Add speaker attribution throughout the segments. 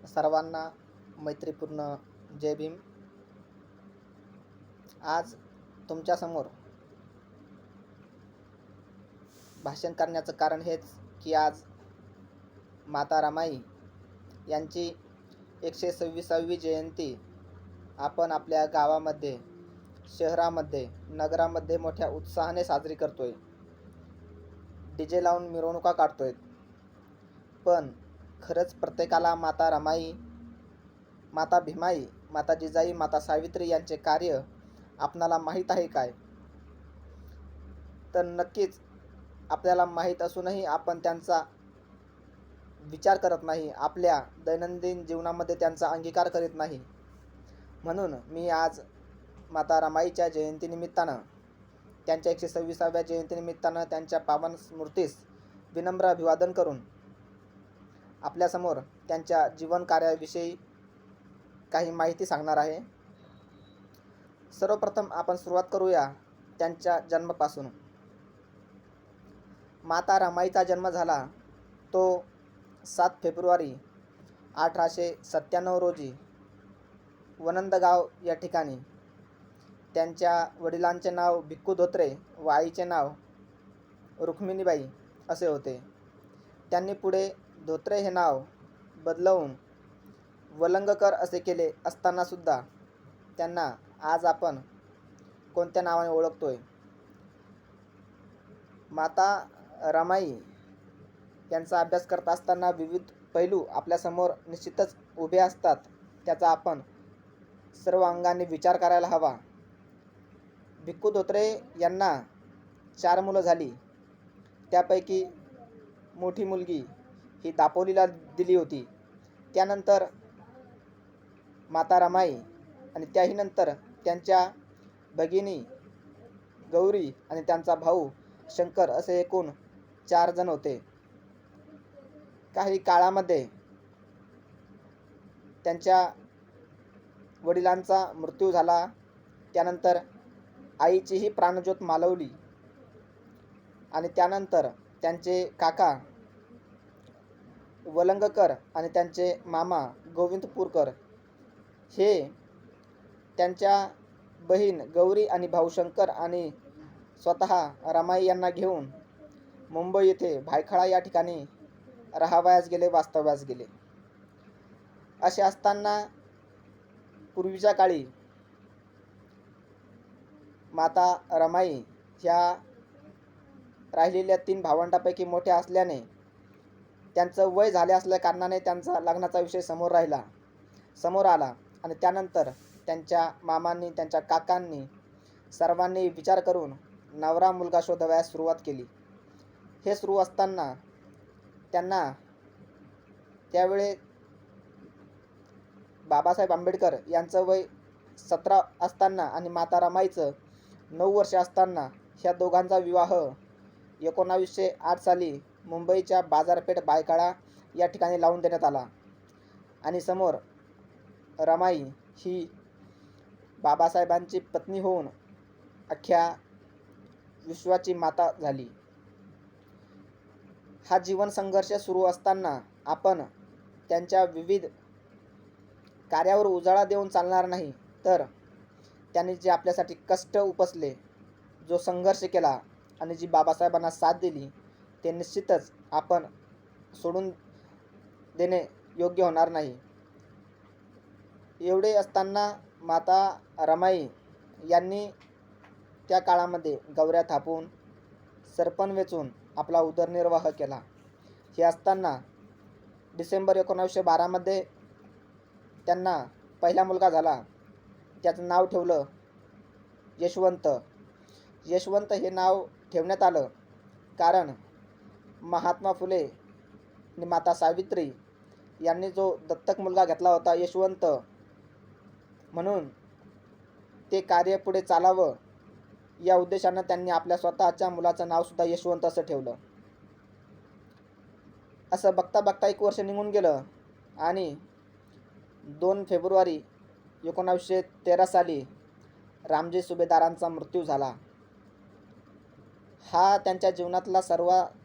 Speaker 1: सर्वांना मैत्रीपूर्ण जय भीम. आज तुमच्यासमोर भाषण करण्याचं कारण हेच की आज माता रमाई यांची 126वी जयंती आपण आपल्या गावामध्ये, शहरामध्ये, नगरामध्ये मोठ्या उत्साहाने साजरी करतोय. डीजे लावून मिरवणुका काढतोय. पण खरंच प्रत्येकाला माता रमाई, माता भीमाई, माता जिजाई, माता सावित्री यांचे कार्य आपणाला माहीत आहे काय? तर नक्कीच आपल्याला माहीत असूनही आपण त्यांचा विचार करत नाही, आपल्या दैनंदिन जीवनामध्ये त्यांचा अंगीकार करीत नाही. म्हणून मी आज माता रमाईच्या जयंतीनिमित्तानं, त्यांच्या 126व्या जयंतीनिमित्तानं त्यांच्या पावन स्मृतीस विनम्र अभिवादन करून आपल्यासमोर त्यांच्या जीवन कार्याविषयी काही माहिती सांगणार आहे. सर्वप्रथम आपण सुरुवात करूया त्यांच्या जन्मापासून. माता रमाईचा जन्म झाला तो 7 फेब्रुवारी 1897 रोजी वनंदगाव या ठिकाणी. त्यांच्या वडिलांचे नाव भिक्खू धोत्रे व आईचे नाव रुक्मिणीबाई असे होते. त्यांनी पुढे धोत्रे हे नाव बदलवून वलंगकर असे केले असतानासुद्धा त्यांना आज आपण कोणत्या नावाने ओळखतोय? माता रमाई यांचा अभ्यास करत असताना विविध पैलू आपल्यासमोर निश्चितच उभे असतात. त्याचा आपण सर्व अंगाने विचार करायला हवा. भिक्खू धोत्रे यांना 4 मुलं झाली. त्यापैकी मोठी मुलगी ही दापोलीला दिली होती. त्यानंतर माता रमाई आणि त्याही नंतर त्यांच्या भगिनी गौरी आणि त्यांचा भाऊ शंकर असे एकूण 4 जण होते. काही काळामध्ये त्यांच्या वडिलांचा मृत्यू झाला. त्यानंतर आईचीही प्राणज्योत मालवली आणि त्यानंतर त्यांचे काका वलंगकर आणि त्यांचे मामा गोविंदपूरकर हे त्यांच्या बहीण गौरी आणि भाऊ शंकर आणि स्वतः रमाई यांना घेऊन मुंबई येथे भायखळा या ठिकाणी राहावयास गेले, वास्तव्यास गेले. असे असताना पूर्वीच्या काळी माता रमाई ह्या राहिलेल्या 3 भावंडापैकी मोठ्या असल्याने त्यांचं वय झाले असल्या कारणाने त्यांचा लग्नाचा विषय समोर आला आणि त्यानंतर त्यांच्या मामांनी, त्यांच्या काकांनी सर्वांनी विचार करून नवरा मुलगा शोधण्यास सुरुवात केली. हे सुरू असताना त्यांना त्यावेळे बाबासाहेब आंबेडकर यांचं वय 17 असताना आणि माता रमाईचं 9 वर्ष असताना ह्या दोघांचा विवाह 1908 साली मुंबईच्या बाजारपेठ भायखळा या ठिकाणी लावून देण्यात आला आणि समोर रमाई ही बाबासाहेबांची पत्नी होऊन अख्ख्या विश्वाची माता झाली. हा जीवन संघर्ष सुरू असताना आपण त्यांच्या विविध कार्यावर उजाळा देऊन चालणार नाही, तर त्यांनी जे आपल्यासाठी कष्ट उपसले, जो संघर्ष केला आणि जी बाबासाहेबांना साथ दिली, ते निश्चितच आपण सोडून देणे योग्य होणार नाही. एवढे असताना माता रमाई यांनी त्या काळामध्ये गवऱ्या थापून, सरपण वेचून आपला उदरनिर्वाह केला. हे असताना डिसेंबर 1912 मध्ये त्यांना पहिला मुलगा झाला. त्याचं नाव ठेवलं यशवंत. यशवंत हे नाव ठेवण्यात आलं कारण महात्मा फुले आणि माता सावित्री यांनी जो दत्तक मुलगा घेतला होता यशवंत, म्हणून ते कार्य पुढे चालावं या उद्देशानं त्यांनी आपल्या स्वतःच्या मुलाचं नावसुद्धा यशवंत असं ठेवलं. असं बघता बघता 1 वर्ष निघून गेलं आणि 2 फेब्रुवारी 1913 साली रामजी सुभेदारांचा मृत्यू झाला. हा त्यांच्या जीवनातला सर्वात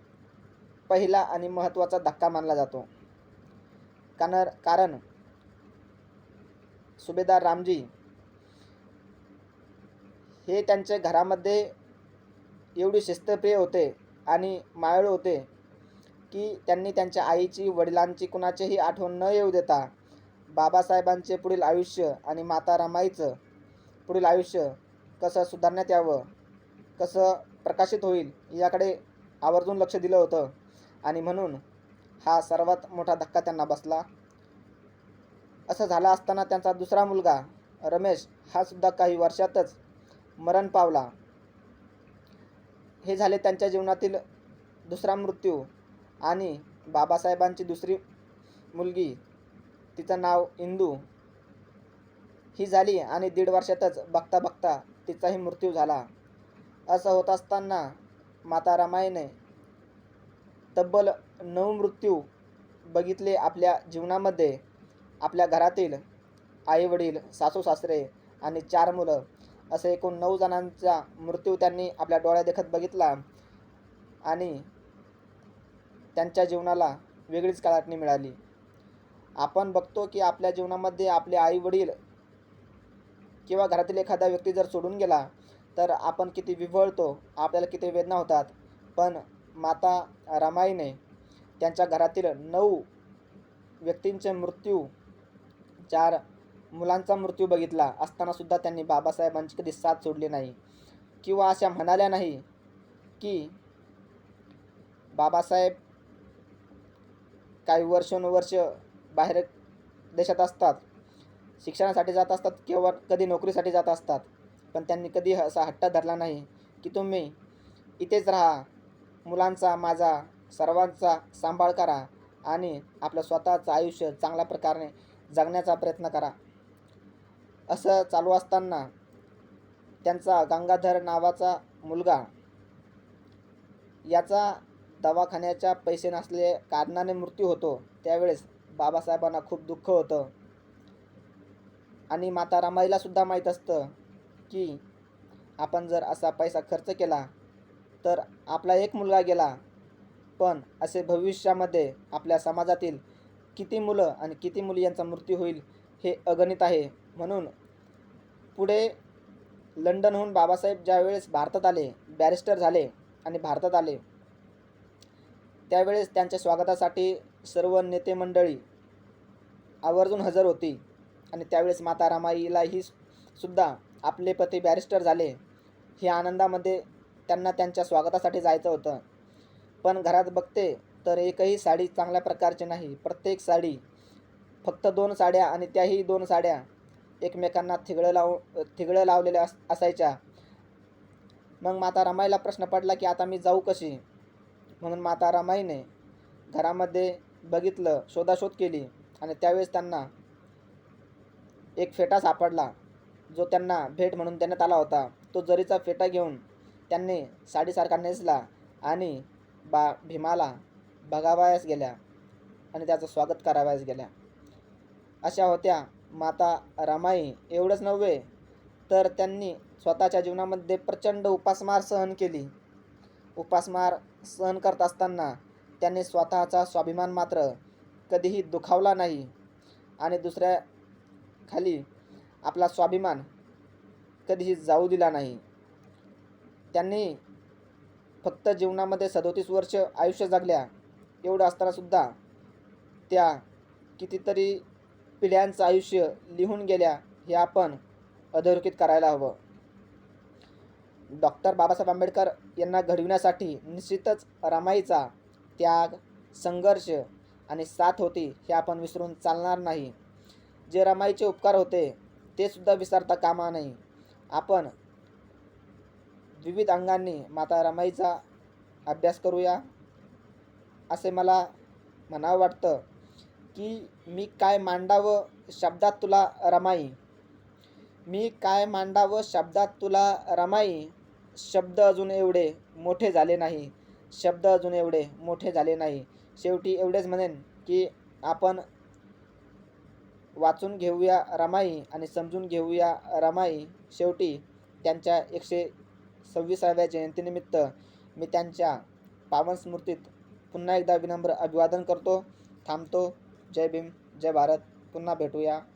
Speaker 1: पहिला आणि महत्त्वाचा धक्का मानला जातो. कारण सुभेदार रामजी हे त्यांच्या घरामध्ये एवढे शिस्तप्रिय होते आणि मायाळू होते की त्यांनी त्यांच्या आईची, वडिलांची कुणाचीही आठवण न येऊ देता बाबासाहेबांचे पुढील आयुष्य आणि माता रमाईचं पुढील आयुष्य कसं सुधारण्यात यावं, कसं प्रकाशित होईल याकडे आवर्जून लक्ष दिलं होतं. आणि म्हणून हा सर्वात मोठा धक्का त्यांना बसला. असं झालं असताना त्यांचा दुसरा मुलगा रमेश हा सुद्धा काही वर्षातच मरण पावला. हे झाले त्यांच्या जीवनातील दुसरा मृत्यू. आणि बाबासाहेबांची दुसरी मुलगी, तिचं नाव इंदू, ही झाली आणि 1.5 वर्षातच बघता बघता तिचाही मृत्यू झाला. असं होत असताना माता रमाईने तब्बल 9 मृत्यू बघितले आपल्या जीवनामध्ये. आपल्या घरातील आईवडील, सासू सासरे आणि 4 मुलं असे एकूण 9 जणांचा मृत्यू त्यांनी आपल्या डोळ्यादेखत बघितला. आणि त्यांच्या जीवनाला वेगळीच कलाटणी मिळाली. आपण बघतो की आपल्या जीवनामध्ये आपले आईवडील किंवा घरातील एखादा व्यक्ती जर सोडून गेला तर आपण किती विव्हळतो, आपल्याला किती वेदना होतात. पण माता रमाईने त्यांच्या घरातील 9 व्यक्तींचे मृत्यू, 4 मुलांचा मृत्यू बघितला असतानासुद्धा त्यांनी बाबासाहेबांची कधी साथ सोडली नाही किंवा अशा म्हणाल्या नाही की बाबासाहेब काही वर्षानुवर्ष बाहेर देशात असतात, शिक्षणासाठी जात असतात किंवा कधी नोकरीसाठी जात असतात. पण त्यांनी कधी असा हट्ट धरला नाही की तुम्ही इथेच राहा, मुलांचा, माझा, सर्वांचा सांभाळ करा आणि आपलं स्वतःचं आयुष्य चांगल्या प्रकारे जगण्याचा प्रयत्न करा. असं चालू असताना त्यांचा गंगाधर नावाचा मुलगा, याचा दवाखान्याच्या पैसे नसले कारणाने मृत्यू होतो. त्यावेळेस बाबासाहेबांना खूप दुःख होतं. आणि माता रमाईला सुद्धा माहीत असतं की आपण जर असा पैसा खर्च केला तर आपला एक मुलगा गेला, पण असे भविष्यामध्ये आपल्या समाजातील किती मुलं आणि किती मुली यांचा मृत्यू होईल हे अगणित आहे. म्हणून पुढे लंडनहून बाबासाहेब ज्यावेळेस भारतात आले, बॅरिस्टर झाले आणि भारतात आले, त्यावेळेस त्यांच्या स्वागतासाठी सर्व नेते मंडळी आवर्जून हजर होती. आणि त्यावेळेस माता रमाईलाही सुद्धा आपले पती बॅरिस्टर झाले हे आनंदामध्ये त्यांना त्यांच्या स्वागतासाठी जायचं होतं. पण घरात बघते तर एकही साडी चांगल्या प्रकारची नाही. प्रत्येक साडी फक्त 2 साड्या आणि त्याही 2 साड्या एकमेकांना थिगळं लावलेल्या असायच्या. मग माता रमाईला प्रश्न पडला की आता मी जाऊ कशी. म्हणून माता रमाईने घरामध्ये बघितलं, शोधाशोध केली आणि त्यावेळेस त्यांना एक फेटा सापडला जो त्यांना भेट म्हणून देण्यात आला होता. तो जरीचा फेटा घेऊन त्यांनी साडीसारखा नेसला आणि भीमाला बघावयास गेल्या आणि त्याचं स्वागत करावयास गेल्या. अशा होत्या माता रमाई. एवढंच नव्हे तर त्यांनी स्वतःच्या जीवनामध्ये प्रचंड उपासमार सहन केली. उपासमार सहन करत असताना त्यांनी स्वतःचा स्वाभिमान मात्र कधीही दुखावला नाही आणि दुसऱ्या खाली आपला स्वाभिमान कधीही जाऊ दिला नाही. त्यांनी फक्त जीवनामध्ये 37 वर्ष आयुष्य जगल्या. एवढं असतानासुद्धा त्या कितीतरी पिढ्यांचं आयुष्य लिहून गेल्या हे आपण अधोरेखित करायला हवं. डॉक्टर बाबासाहेब आंबेडकर यांना घडविण्यासाठी निश्चितच रमाईचा त्याग, संघर्ष आणि साथ होती हे आपण विसरून चालणार नाही. जे रमाईचे उपकार होते ते सुद्धा विसरता कामा नये. आपण विविध अंगांनी माता रमाईचा अभ्यास करूया असे मला म्हणावं वाटतं. की मी काय मांडावं शब्दात तुला रमाई, मी काय मांडावं शब्दात तुला रमाई, शब्द अजून एवढे मोठे झाले नाही, शब्द अजून एवढे मोठे झाले नाही. शेवटी एवढेच म्हणेन की आपण वाचून घेऊया रमाई आणि समजून घेऊया रमाई. शेवटी त्यांच्या 126व्या जयंतीनिमित्त मी त्यांच्या पावन स्मृतीत पुन्हा एकदा विनम्र अभिवादन करतो. थांबतो. जय भीम, जय भारत. पुन्हा भेटूया.